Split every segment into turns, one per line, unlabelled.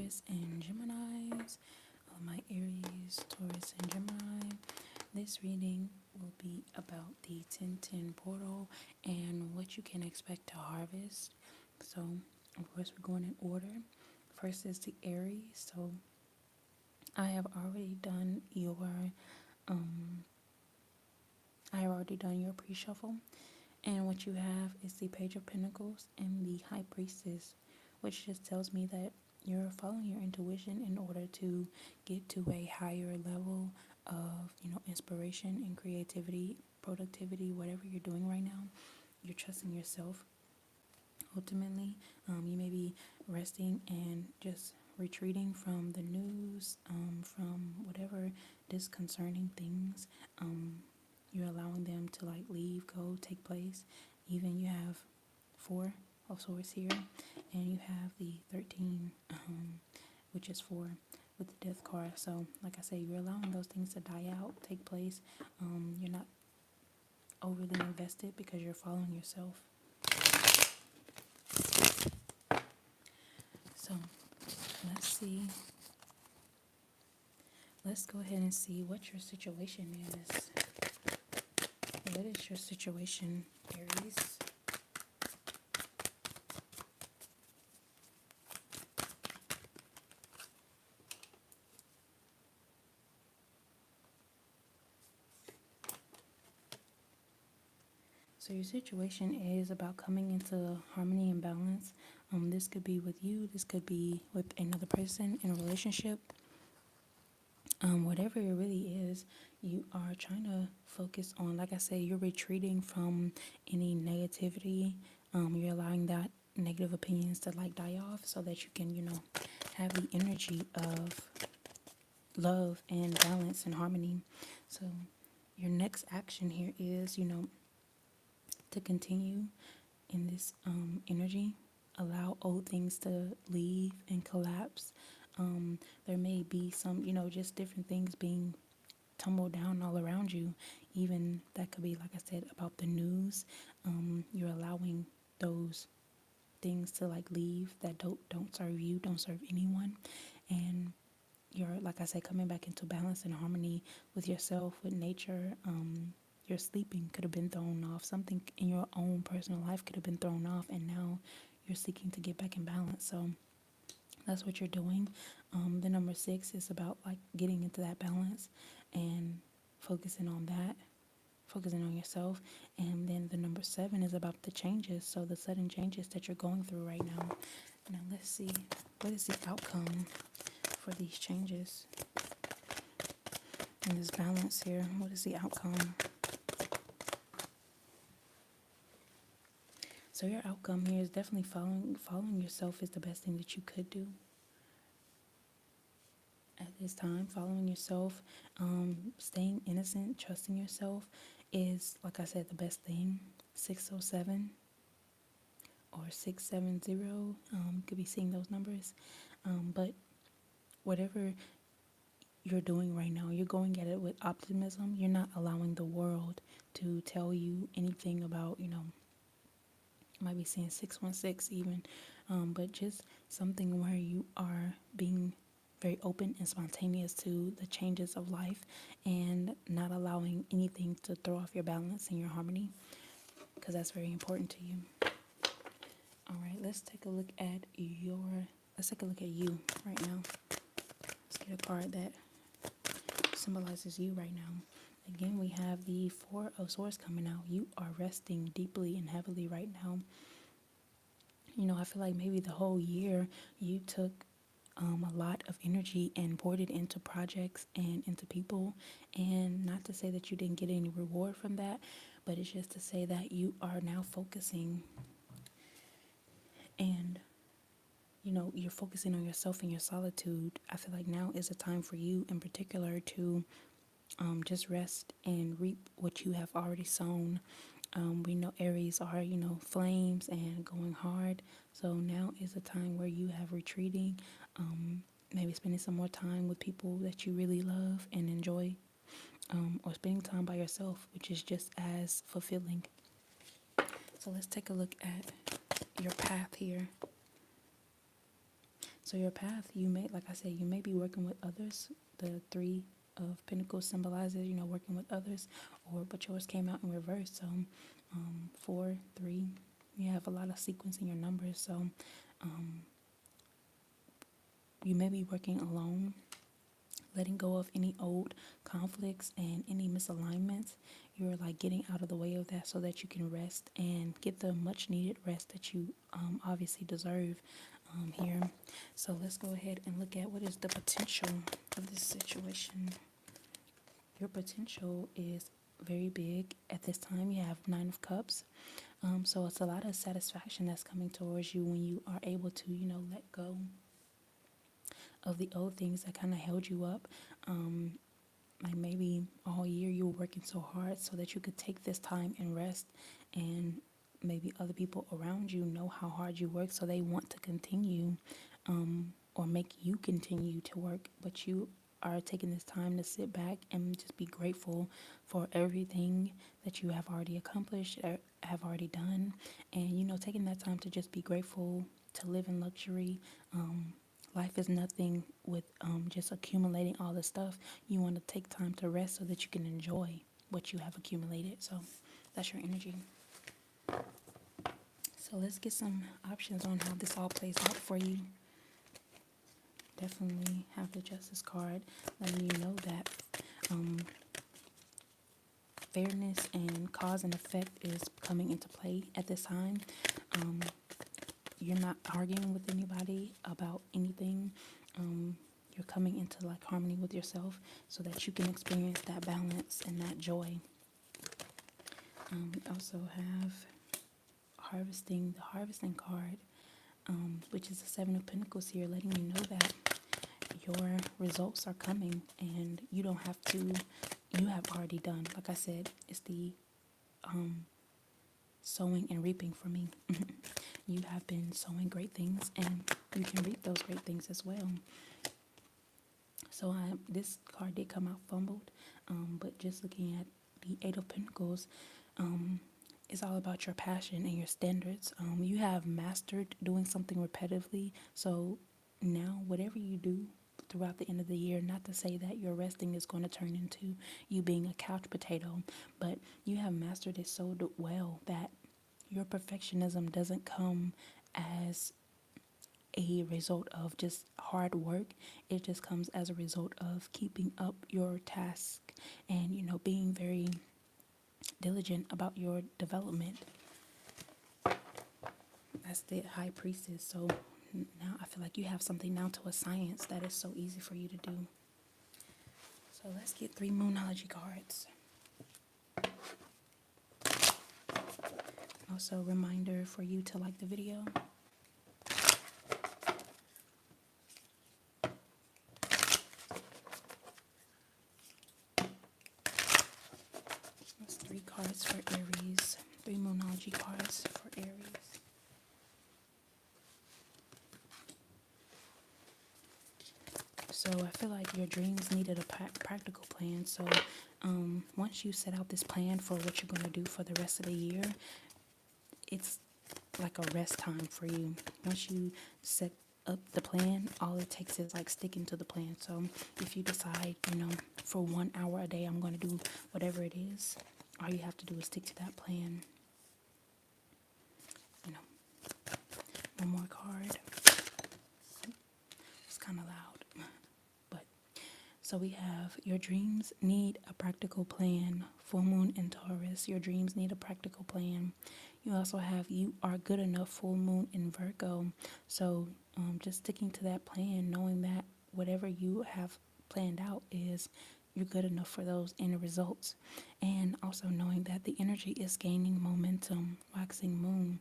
Taurus and Geminis. My Aries, Taurus, and Gemini. This reading will be about the 1010 portal and what you can expect to harvest. So, of course, we're going in order. First is the Aries. So, I have already done your pre-shuffle, and what you have is the Page of Pentacles and the High Priestess, which just tells me that you're following your intuition in order to get to a higher level of, inspiration and creativity, productivity, whatever you're doing right now. You're trusting yourself. Ultimately, you may be resting and just retreating from the news, from whatever disconcerting things. You're allowing them to leave, go, take place. Even you have 4 of swords here, and you have the 13, which is 4 with the death card. So like I say, you're allowing those things to die out, take place. You're not overly invested because you're following yourself. So let's go ahead and see what your situation is. What is your situation, Aries? So your situation is about coming into harmony and balance. This could be with you. This could be with another person in a relationship. Whatever it really is, you are trying to focus on, like I say, you're retreating from any negativity. You're allowing that negative opinions to die off so that you can, have the energy of love and balance and harmony. So your next action here is, to continue in this energy. Allow old things to leave and collapse. There may be some, just different things being tumbled down all around you. Even that could be, like I said, about the news. You're allowing those things to leave that don't serve you, don't serve anyone. And you're, like I said, coming back into balance and harmony with yourself, with nature. Your sleeping could have been thrown off. Something in your own personal life could have been thrown off, and now you're seeking to get back in balance. So that's what you're doing. The number 6 is about getting into that balance and focusing on that, focusing on yourself. And then the number 7 is about the changes. So the sudden changes that you're going through right now. Now let's see, what is the outcome for these changes in this balance here? What is the outcome? So your outcome here is definitely following yourself is the best thing that you could do at this time. Following yourself, staying innocent, trusting yourself is, like I said, the best thing. 607 or 670, could be seeing those numbers. But whatever you're doing right now, you're going at it with optimism. You're not allowing the world to tell you anything about, might be seeing 616 even, but just something where you are being very open and spontaneous to the changes of life and not allowing anything to throw off your balance and your harmony, because that's very important to you. All right, let's take a look at you right now. Let's get a card that symbolizes you right now. Again, we have the 4 of Swords coming out. You are resting deeply and heavily right now. I feel like maybe the whole year you took a lot of energy and poured it into projects and into people. And not to say that you didn't get any reward from that, but it's just to say that you are now focusing and you're focusing on yourself and your solitude. I feel like now is a time for you in particular to just rest and reap what you have already sown. We know Aries are, flames and going hard. So now is a time where you have retreating, maybe spending some more time with people that you really love and enjoy, or spending time by yourself, which is just as fulfilling. So let's take a look at your path here. So your path, you may, like I said, you may be working with others. The Three of Pentacles symbolizes, working with others, but yours came out in reverse. So 4, 3, you have a lot of sequence in your numbers. So you may be working alone, letting go of any old conflicts and any misalignments. You're like getting out of the way of that so that you can rest and get the much needed rest that you obviously deserve here. So let's go ahead and look at what is the potential of this situation. Your potential is very big at this time. You have 9 of Cups. So it's a lot of satisfaction that's coming towards you when you are able to, let go of the old things that kind of held you up. Like maybe all year you were working so hard so that you could take this time and rest, and maybe other people around you know how hard you work, so they want to continue or make you continue to work, but you are taking this time to sit back and just be grateful for everything that you have already accomplished, have already done, and taking that time to just be grateful, to live in luxury. Life is nothing with just accumulating all the stuff. You want to take time to rest so that you can enjoy what you have accumulated. So that's your energy. So let's get some options on how this all plays out for you. Definitely have the Justice card letting you know that fairness and cause and effect is coming into play at this time. You're not arguing with anybody about anything. You're coming into like harmony with yourself so that you can experience that balance and that joy. We also have the harvesting card, which is the 7 of Pentacles here, letting you know that your results are coming and you don't have to, you have already done. Like I said, it's the sowing and reaping for me. You have been sowing great things and you can reap those great things as well. So this card did come out fumbled, but just looking at the 8 of Pentacles, it's all about your passion and your standards. You have mastered doing something repetitively. So now whatever you do throughout the end of the year, not to say that your resting is going to turn into you being a couch potato, but you have mastered it so well that your perfectionism doesn't come as a result of just hard work. It just comes as a result of keeping up your task and being very diligent about your development. That's the High Priestess. So now I feel like you have something now to a science that is so easy for you to do. So let's get 3 Moonology cards. Also, reminder for you to like the video. That's 3 cards for Aries. 3 Moonology cards for Aries. So I feel like your dreams needed a practical plan. So once you set out this plan for what you're going to do for the rest of the year, it's like a rest time for you. Once you set up the plan, all it takes is like sticking to the plan. So if you decide, for 1 hour a day, I'm going to do whatever it is, all you have to do is stick to that plan. One more card. It's kind of loud. But so we have your dreams need a practical plan. Full moon in Taurus. Your dreams need a practical plan. You also have you are good enough. Full moon in Virgo. So just sticking to that plan, knowing that whatever you have planned out is you're good enough for those end results. And also knowing that the energy is gaining momentum. Waxing moon.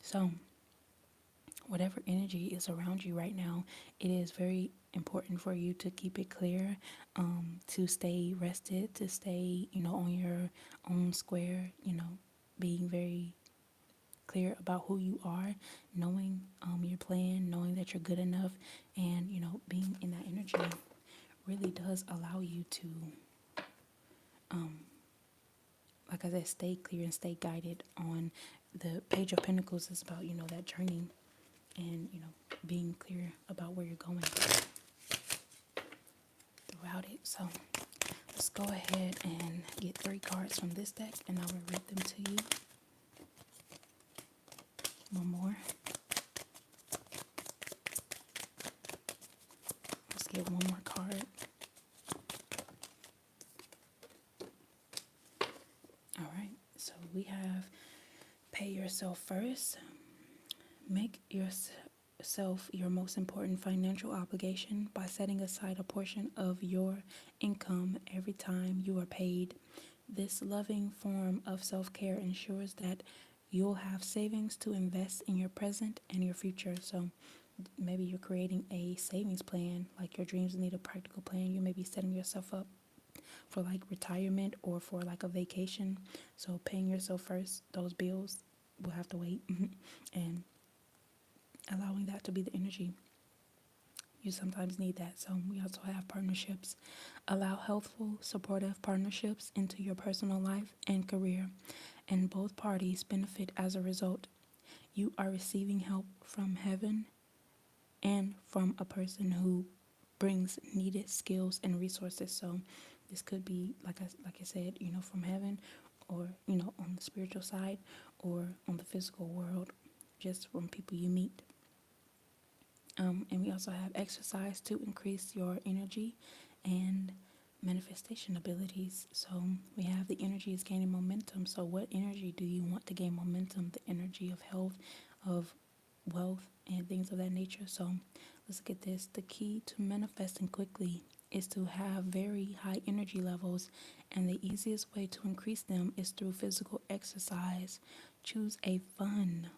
So whatever energy is around you right now, it is very important for you to keep it clear, to stay rested, to stay, on your own square, being very clear about who you are, knowing your plan, knowing that you're good enough, and, being in that energy really does allow you to, like I said, stay clear and stay guided on the Page of Pentacles is about, that journey and, being clear about where you're going throughout it. So let's go ahead and get 3 cards from this deck, and I will read them to you. One more. Let's get one more card. All right, so we have pay yourself first. Make yourself your most important financial obligation by setting aside a portion of your income every time you are paid. This loving form of self-care ensures that you'll have savings to invest in your present and your future. So maybe you're creating a savings plan, like your dreams need a practical plan. You may be setting yourself up for like retirement or for like a vacation. So paying yourself first, those bills will have to wait. And allowing that to be the energy. You sometimes need that. So we also have partnerships. Allow healthful, supportive partnerships into your personal life and career, and both parties benefit as a result. You are receiving help from heaven and from a person who brings needed skills and resources. So this could be, like I said, from heaven, or on the spiritual side, or on the physical world, just from people you meet. And we also have exercise to increase your energy and manifestation abilities. So we have the energy is gaining momentum. So what energy do you want to gain momentum? The energy of health, of wealth, and things of that nature. So let's look at this. The key to manifesting quickly is to have very high energy levels, and the easiest way to increase them is through physical exercise. Choose a fun,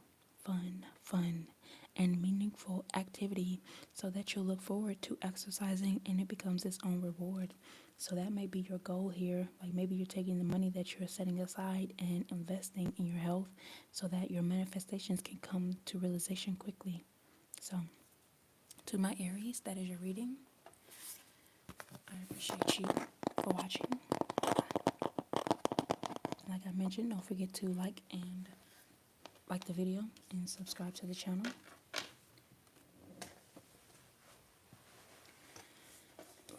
and meaningful activity so that you'll look forward to exercising and it becomes its own reward. So that may be your goal here. Like maybe you're taking the money that you're setting aside and investing in your health so that your manifestations can come to realization quickly. So to my Aries, that is your reading. I appreciate you for watching. Like I mentioned, don't forget to like the video and subscribe to the channel.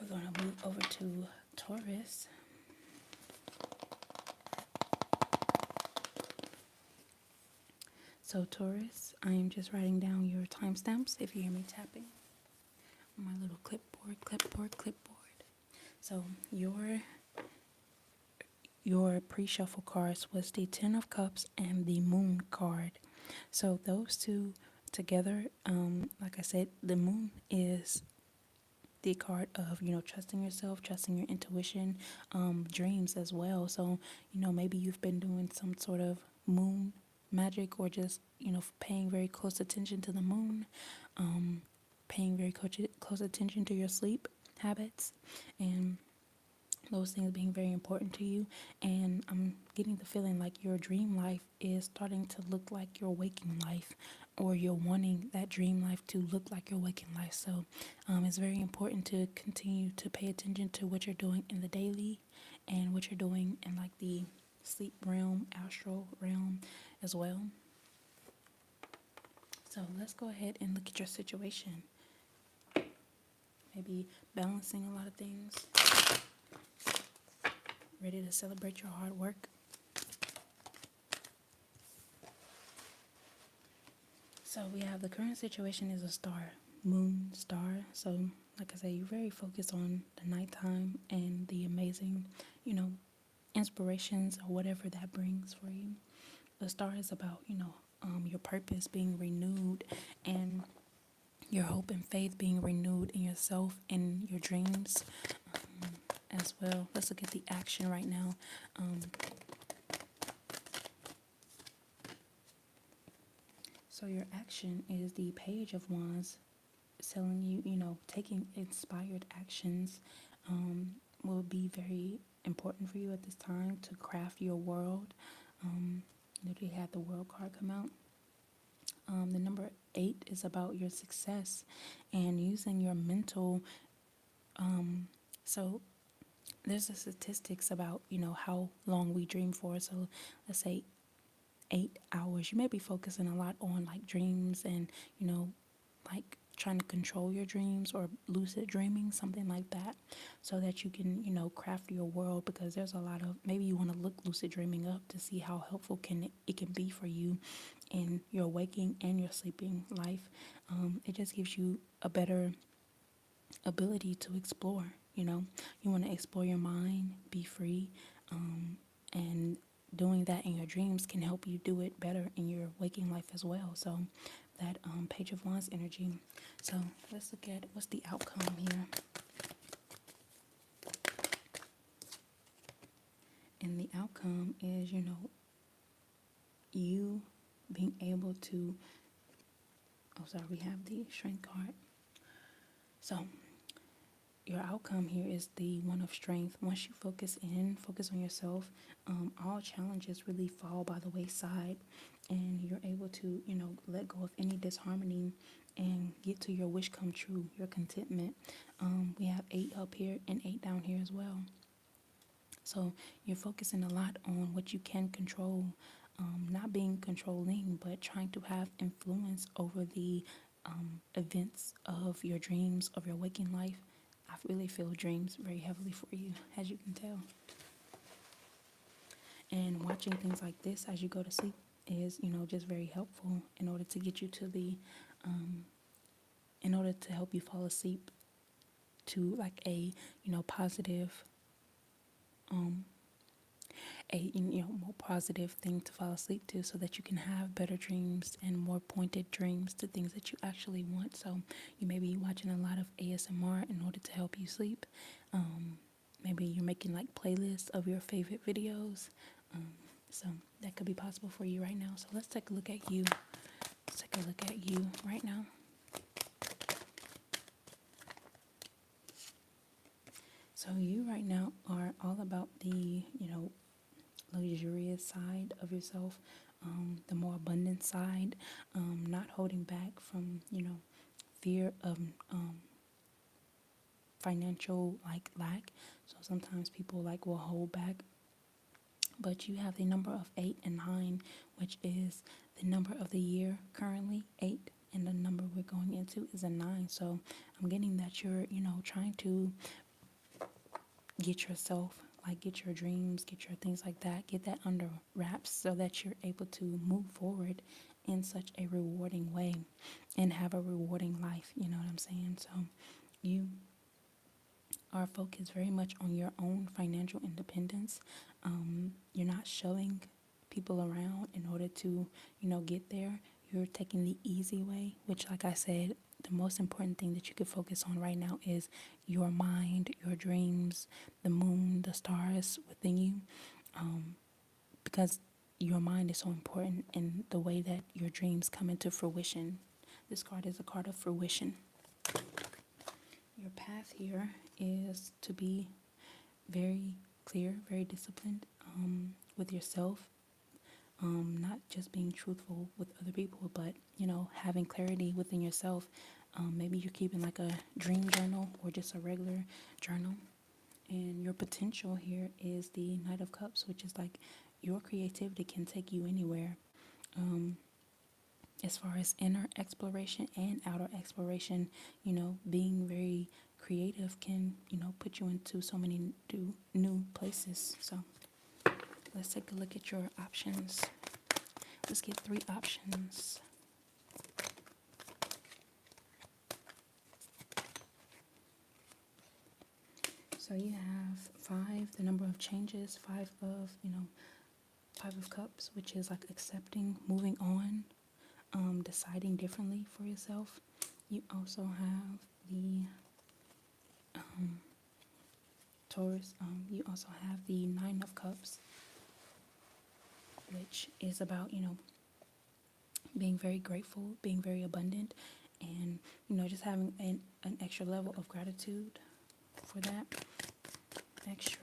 We're going to move over to Taurus. So Taurus, I am just writing down your timestamps if you hear me tapping on my little clipboard. So your pre-shuffle cards was the Ten of Cups and the Moon card. So those two together, like I said, the Moon is the card of trusting yourself, trusting your intuition, dreams as well. So maybe you've been doing some sort of moon magic, or just paying very close attention to the moon, paying very close attention to your sleep habits, and those things being very important to you. And I'm getting the feeling like your dream life is starting to look like your waking life, or you're wanting that dream life to look like your waking life. So it's very important to continue to pay attention to what you're doing in the daily and what you're doing in like the sleep realm, astral realm as well. So let's go ahead and look at your situation. Maybe balancing a lot of things, ready to celebrate your hard work. So we have the current situation is a star, moon, star. So like I say, you're very focused on the nighttime and the amazing, inspirations or whatever that brings for you. The star is about, your purpose being renewed, and your hope and faith being renewed in yourself and your dreams as well. Let's look at the action right now. So your action is the Page of Wands, telling you, taking inspired actions will be very important for you at this time to craft your world. They had the World card come out. The number 8 is about your success and using your mental. So there's the statistics about, how long we dream for. So let's say 8 hours. You may be focusing a lot on like dreams and, like trying to control your dreams or lucid dreaming, something like that, so that you can, craft your world, because there's a lot of, maybe you want to look lucid dreaming up to see how helpful it can be for you in your waking and your sleeping life. It just gives you a better ability to explore. You want to explore your mind, be free, and doing that in your dreams can help you do it better in your waking life as well. So that Page of Wands energy. So let's look at what's the outcome here. And the outcome is, you being able to, we have the Strength card. So your outcome here is the One of Strength. Once you focus on yourself, all challenges really fall by the wayside, and you're able to, let go of any disharmony and get to your wish come true, your contentment. We have 8 up here and 8 down here as well. So you're focusing a lot on what you can control, not being controlling, but trying to have influence over the events of your dreams, of your waking life. I really feel dreams very heavily for you, as you can tell. And watching things like this as you go to sleep is, just very helpful in order to get you to in order to help you fall asleep to like a, positive, more positive thing to fall asleep to, so that you can have better dreams and more pointed dreams to things that you actually want. So you may be watching a lot of ASMR in order to help you sleep. Maybe you're making like playlists of your favorite videos. So that could be possible for you right now. So let's take a look at you. Let's take a look at you right now. So you right now are all about the, luxurious side of yourself, the more abundant side, not holding back from, fear of financial like lack. So sometimes people like will hold back, but you have the number of 8 and 9, which is the number of the year currently, 8, and the number we're going into is a 9. So I'm getting that you're, trying to get yourself, like get your dreams, get your things like that, get that under wraps so that you're able to move forward in such a rewarding way and have a rewarding life. You know what I'm saying? So you are focused very much on your own financial independence. You're not shoving people around in order to, get there. You're taking the easy way, which, like I said, the most important thing that you could focus on right now is your mind, your dreams, the moon, the stars within you, because your mind is so important in the way that your dreams come into fruition. This card is a card of fruition. Your path here is to be very clear, very disciplined with yourself, not just being truthful with other people, but, having clarity within yourself. Maybe you're keeping like a dream journal or just a regular journal. And your potential here is the Knight of Cups, which is like your creativity can take you anywhere. As far as inner exploration and outer exploration, being very creative can, put you into so many new places. So let's take a look at your options. Let's get 3 options. So you have 5, the number of changes, 5 of Cups, which is like accepting, moving on, deciding differently for yourself. You also have the Taurus. You also have the 9 of Cups, which is about, being very grateful, being very abundant, and, just having an extra level of gratitude for that. Extra,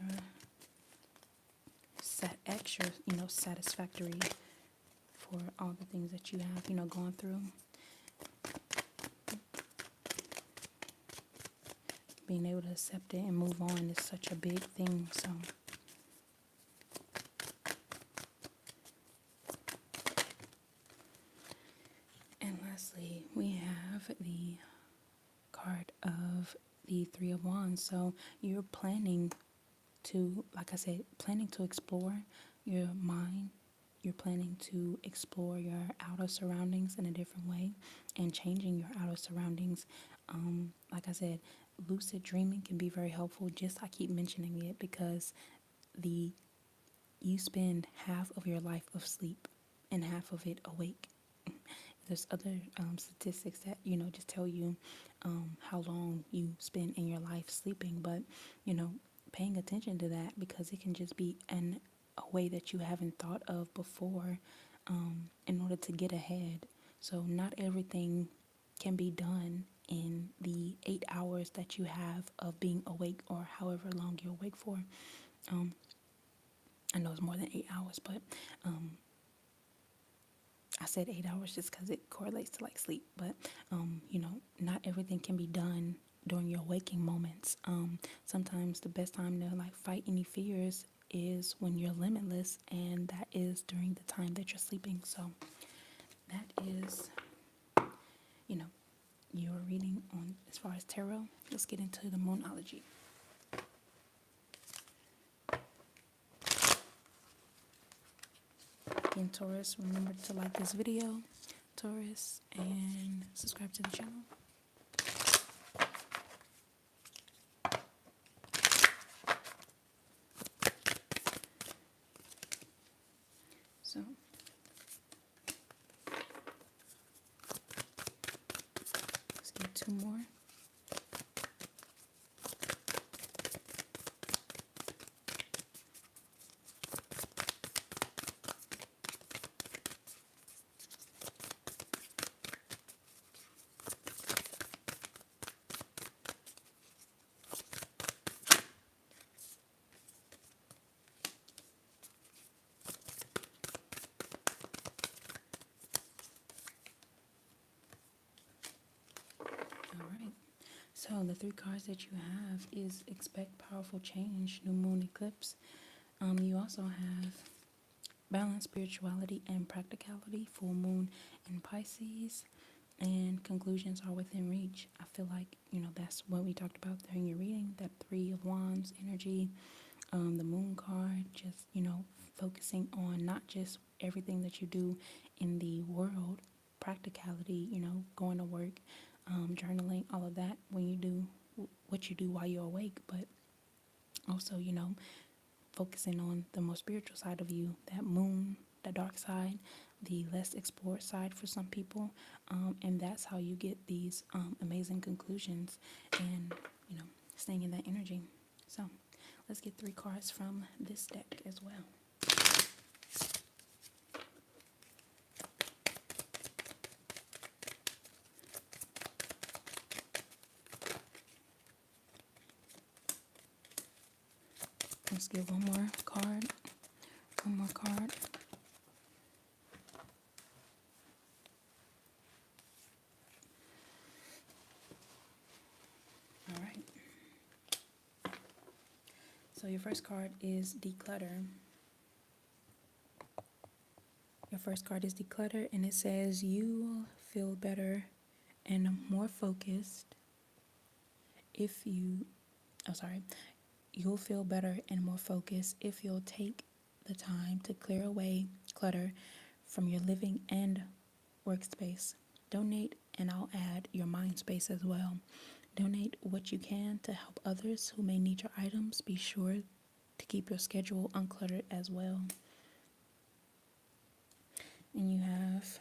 satisfactory for all the things that you have, gone through. Being able to accept it and move on is such a big thing. So and lastly, we have the card of the Three of Wands. So you're planning to, like I said, planning to explore your mind. You're planning to explore your outer surroundings in a different way and changing your outer surroundings. Like I said, lucid dreaming can be very helpful. Just I keep mentioning it because the you spend half of your life of sleep and half of it awake. There's other statistics that just tell you how long you spend in your life sleeping, but paying attention to that, because it can just be a way that you haven't thought of before in order to get ahead. So not everything can be done in the 8 hours that you have of being awake, or however long you're awake for. I know it's more than 8 hours, but I said 8 hours just because it correlates to like sleep. But not everything can be done during your waking moments. Sometimes the best time to like fight any fears is when you're limitless, and that is during the time that you're sleeping. So that is, your reading on as far as tarot. Let's get into the moonology. Again, Taurus, remember to like this video, Taurus, and subscribe to the channel. So let's get two more. All right. So the three cards that you have is expect powerful change, new moon eclipse. You also have balance, spirituality, and practicality, full moon in Pisces, and conclusions are within reach. I feel like, that's what we talked about during your reading, that Three of Wands energy, the moon card, just, focusing on not just everything that you do in the world, practicality, going to work, journaling, all of that when you do what you do while you're awake, but also, focusing on the more spiritual side of you, that moon, the dark side, the less explored side for some people, and that's how you get these amazing conclusions, and staying in that energy. So let's get three cards from this deck as well. Let's get one more card. One more card. All right. So your first card is declutter. Your first card is declutter, and it says you will feel better and more focused if you, you'll feel better and more focused if you'll take the time to clear away clutter from your living and workspace. Donate, and I'll add your mind space as well. Donate what you can to help others who may need your items. Be sure to keep your schedule uncluttered as well. And you have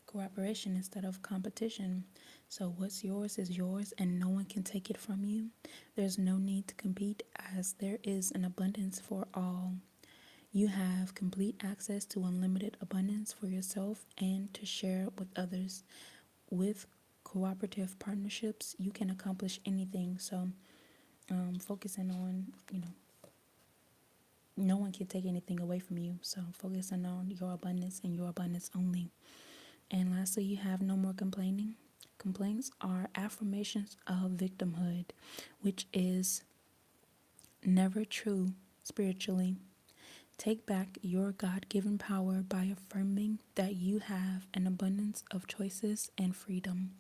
cooperation instead of competition. So what's yours is yours, and no one can take it from you. There's no need to compete, as there is an abundance for all. You have complete access to unlimited abundance for yourself and to share with others. With cooperative partnerships, you can accomplish anything. So focusing on, no one can take anything away from you. So focusing on your abundance and your abundance only. And lastly, you have no more complaining. Complaints are affirmations of victimhood, which is never true spiritually. Take back your God-given power by affirming that you have an abundance of choices and freedom.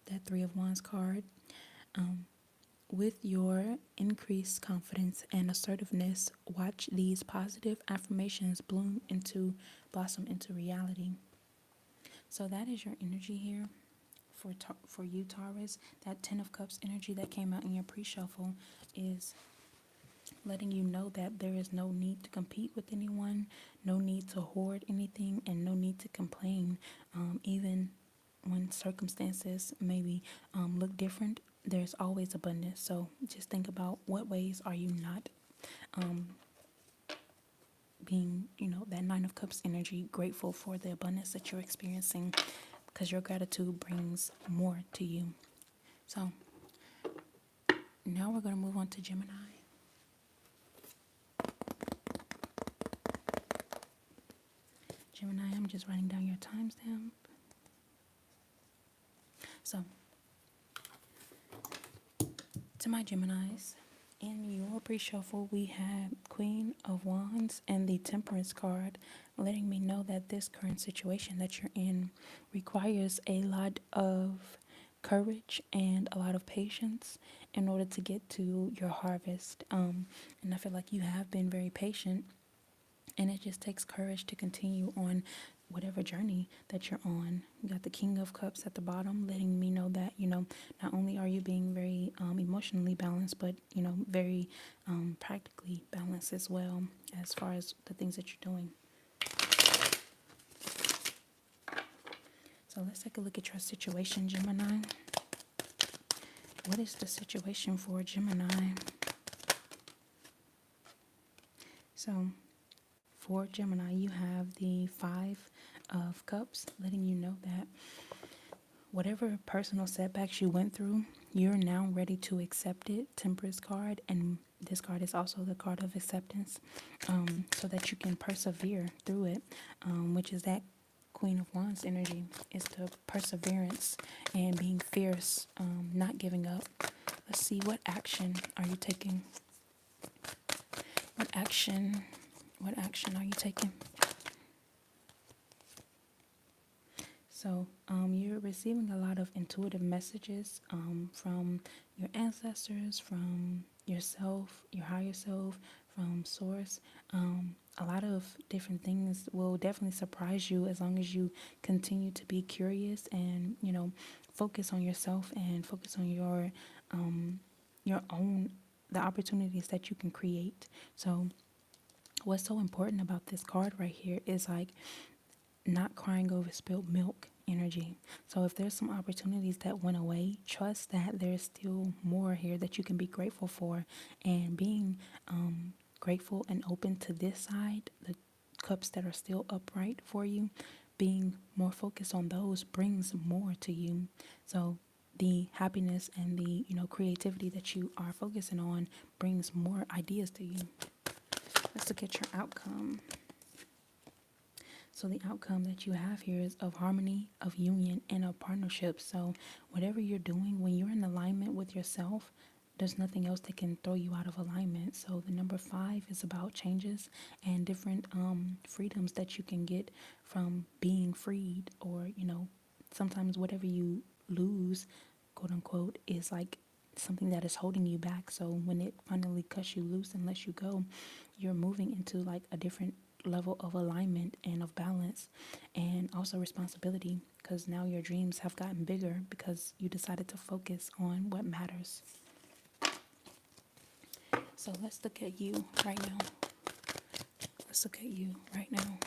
That Three of Wands card. With your increased confidence and assertiveness, watch these positive affirmations blossom into reality. So that is your energy here for you, Taurus. That Ten of Cups energy that came out in your pre-shuffle is letting you know that there is no need to compete with anyone, no need to hoard anything, and no need to complain. Even when circumstances maybe look different, there's always abundance. So just think about what ways are you not being, that Nine of Cups energy, grateful for the abundance that you're experiencing, because your gratitude brings more to you. So now we're going to move on to Gemini. Gemini, I'm just writing down your timestamp. So, to my Geminis, in your pre-shuffle, we had Queen of Wands and the Temperance card, letting me know that this current situation that you're in requires a lot of courage and a lot of patience in order to get to your harvest. And I feel like you have been very patient, and it just takes courage to continue on whatever journey that you're on. You got the King of Cups at the bottom, letting me know that, not only are you being very emotionally balanced, but, very practically balanced as well, as far as the things that you're doing. So let's take a look at your situation, Gemini. What is the situation for Gemini? So for Gemini, you have the Five of Cups, letting you know that whatever personal setbacks you went through, you're now ready to accept it. Temperance card, and this card is also the card of acceptance, so that you can persevere through it, which is that Queen of Wands energy, is the perseverance and being fierce, not giving up. Let's see, what action are you taking? What action are you taking? So you're receiving a lot of intuitive messages from your ancestors, from yourself, your higher self, from source. A lot of different things will definitely surprise you as long as you continue to be curious and, focus on yourself and focus on your own, the opportunities that you can create. So what's so important about this card right here is like not crying over spilled milk energy. So if there's some opportunities that went away, trust that there's still more here that you can be grateful for, and being grateful and open to this side, the cups that are still upright for you, being more focused on those brings more to you. So the happiness and the creativity that you are focusing on brings more ideas to you. Let's look at your outcome. So the outcome that you have here is of harmony, of union, and of partnership. So whatever you're doing, when you're in alignment with yourself, there's nothing else that can throw you out of alignment. So the number 5 is about changes and different freedoms that you can get from being freed, or, sometimes whatever you lose, quote unquote, is like something that is holding you back. So when it finally cuts you loose and lets you go, you're moving into like a different level of alignment and of balance, and also responsibility, because now your dreams have gotten bigger because you decided to focus on what matters. So let's look at you right now. Let's look at you right now,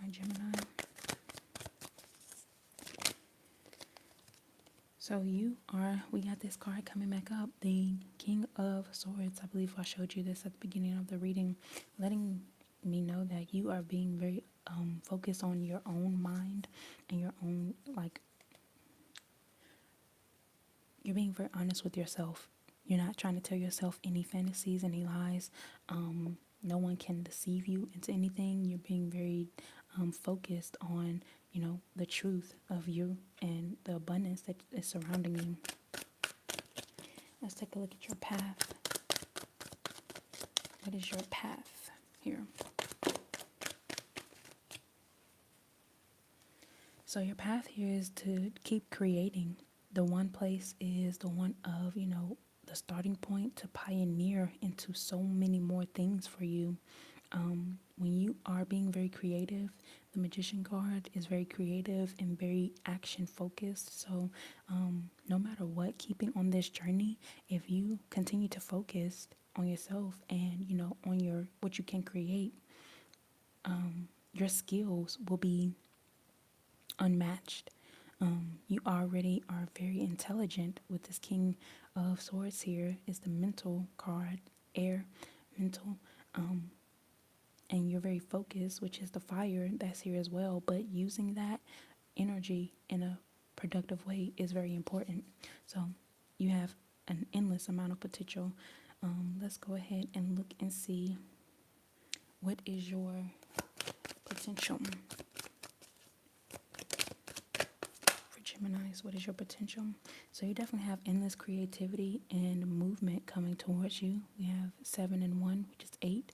my Gemini. So we got this card coming back up, the King of Swords. I believe I showed you this at the beginning of the reading, letting me know that you are being very focused on your own mind and your own, you're being very honest with yourself. You're not trying to tell yourself any fantasies, any lies. No one can deceive you into anything. You're being very focused on, the truth of you and the abundance that is surrounding you. Let's take a look at your path. What is your path here? So your path here is to keep creating. The one place is the one of, the starting point to pioneer into so many more things for you. When you are being very creative, the Magician card is very creative and very action focused. So, no matter what, keeping on this journey, if you continue to focus on yourself and on your what you can create, your skills will be unmatched. You already are very intelligent with this King of Swords here. Is the mental card, air, mental. And you're very focused, which is the fire that's here as well. But using that energy in a productive way is very important. So you have an endless amount of potential. Let's go ahead and look and see what is your potential. Geminis, what is your potential? So you definitely have endless creativity and movement coming towards you. We have 7 and 1, which is 8.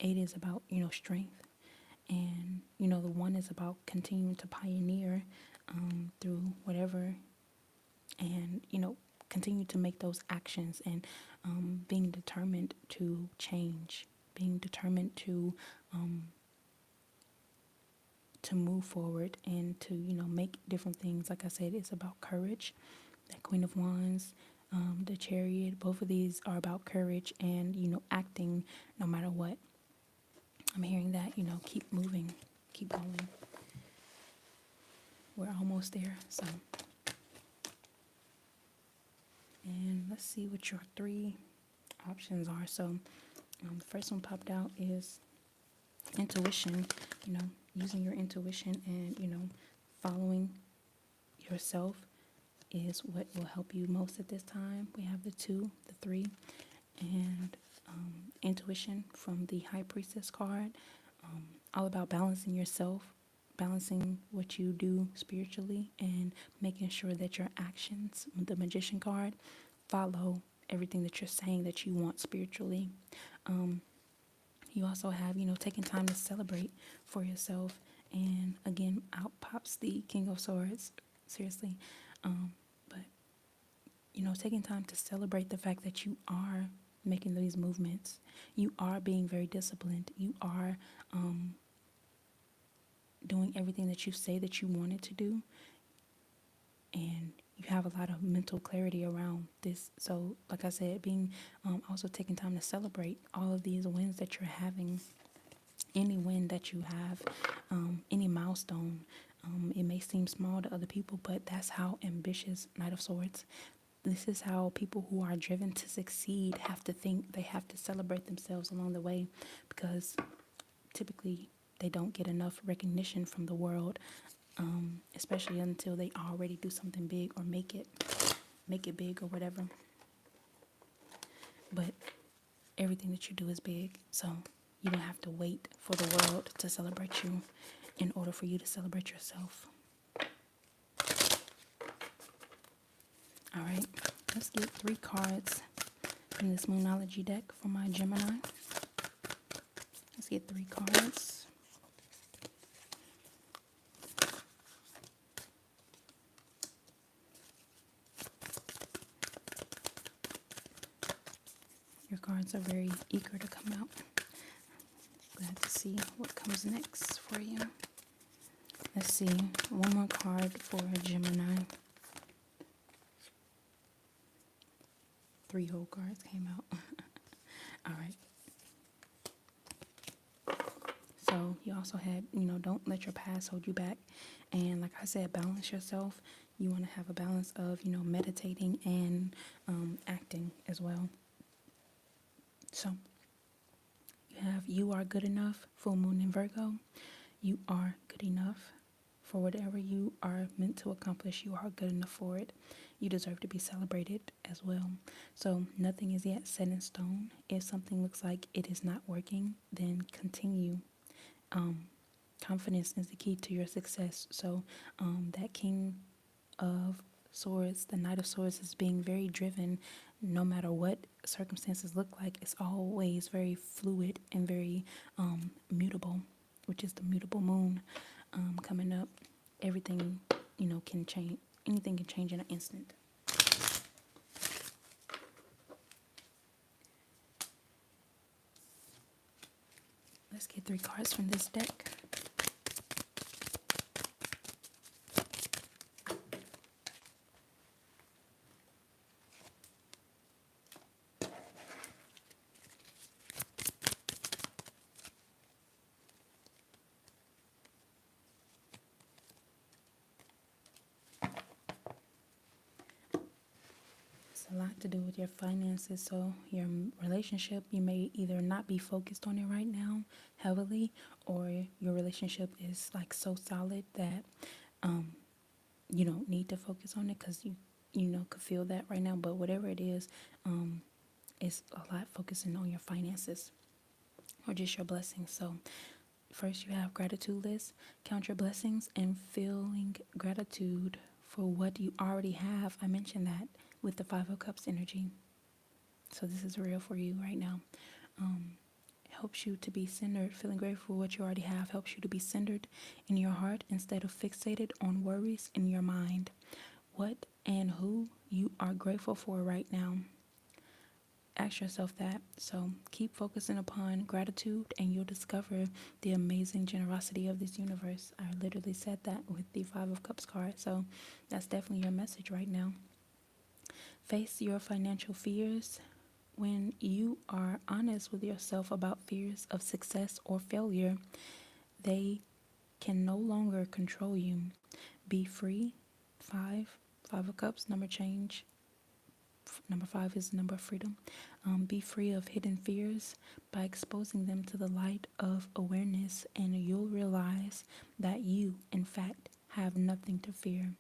8 is about, strength. And, the 1 is about continuing to pioneer through whatever and, continue to make those actions and being determined to change, being determined to move forward and to make different things. Like I said, it's about courage. That Queen of Wands, the Chariot, both of these are about courage and acting no matter what. I'm hearing that keep moving, keep going. We're almost there. So, and let's see what your 3 options are. So the first one popped out is intuition. Using your intuition and following yourself is what will help you most at this time. We have the 2, the 3, and intuition from the High Priestess card. All about balancing yourself, balancing what you do spiritually, and making sure that your actions, with the Magician card, follow everything that you're saying that you want spiritually. You also have, taking time to celebrate for yourself. And again, out pops the King of Swords. Seriously. But, taking time to celebrate the fact that you are making these movements. You are being very disciplined. You are doing everything that you say that you wanted to do. And you have a lot of mental clarity around this. So, like I said, being also taking time to celebrate all of these wins that you're having. Any win that you have, any milestone. It may seem small to other people, but that's how ambitious Knight of Swords. This is how people who are driven to succeed have to think. They have to celebrate themselves along the way, because typically they don't get enough recognition from the world, especially until they already do something big or make it big or whatever. But everything that you do is big, so you don't have to wait for the world to celebrate you in order for you to celebrate yourself. All right, let's get 3 cards from this Moonology deck for my Gemini. Let's get 3 cards. Your cards are very eager to come out. Glad to see what comes next for you. Let's see, one more card for Gemini. 3 whole cards came out. All right. So you also had, don't let your past hold you back. And like I said, balance yourself. You want to have a balance of, meditating and acting as well. So you are good enough, full moon in Virgo. You are good enough for whatever you are meant to accomplish. You are good enough for it. You deserve to be celebrated as well. So nothing is yet set in stone. If something looks like it is not working, then continue. Confidence is the key to your success. So that King of Swords, the Knight of Swords, is being very driven no matter what circumstances look like. It's always very fluid and very mutable, which is the mutable moon coming up. everything, can change. Anything can change in an instant. Let's get 3 cards from this deck. It's a lot to do with your finances. So your relationship, you may either not be focused on it right now heavily, or your relationship is like so solid that you don't need to focus on it because you could feel that right now. But whatever it is, it's a lot focusing on your finances or just your blessings. So first, you have gratitude list. Count your blessings and feeling gratitude for what you already have. I mentioned that with the Five of Cups energy. So this is real for you right now. Helps you to be centered. Feeling grateful for what you already have helps you to be centered in your heart instead of fixated on worries in your mind. What and who you are grateful for right now. Ask yourself that. So keep focusing upon gratitude and you'll discover the amazing generosity of this universe. I literally said that with the Five of Cups card. So that's definitely your message right now. Face your financial fears. When you are honest with yourself about fears of success or failure, they can no longer control you. Be free. Five of Cups, number change. Number 5 is the number of freedom. Be free of hidden fears by exposing them to the light of awareness, and you'll realize that you, in fact, have nothing to fear,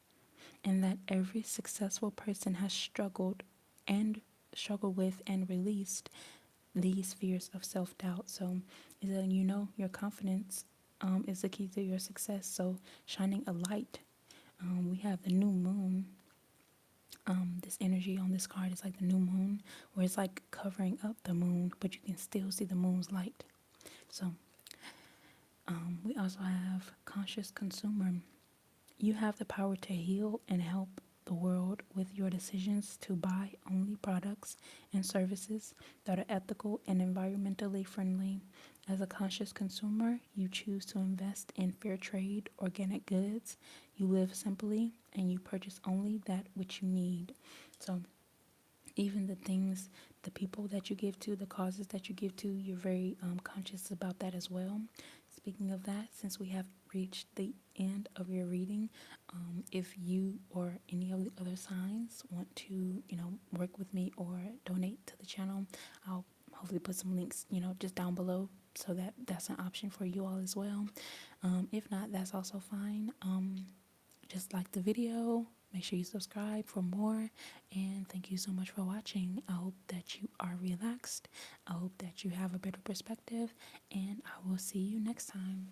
and that every successful person has struggled with and released these fears of self-doubt. So is that your confidence is the key to your success. So shining a light. We have the new moon. This energy on this card is like the new moon, where it's like covering up the moon, but you can still see the moon's light. So we also have conscious consumer. You have the power to heal and help the world with your decisions to buy only products and services that are ethical and environmentally friendly. As a conscious consumer, you choose to invest in fair trade, organic goods. You live simply and you purchase only that which you need. So even the things, the people that you give to, the causes that you give to, you're very conscious about that as well. Speaking of that, since we have reached the end of your reading, if you or any of the other signs want to, work with me or donate to the channel, I'll hopefully put some links, just down below, so that's an option for you all as well. If not, that's also fine. Just like the video, make sure you subscribe for more, and thank you so much for watching. I hope that you are relaxed. I hope that you have a better perspective, and I will see you next time.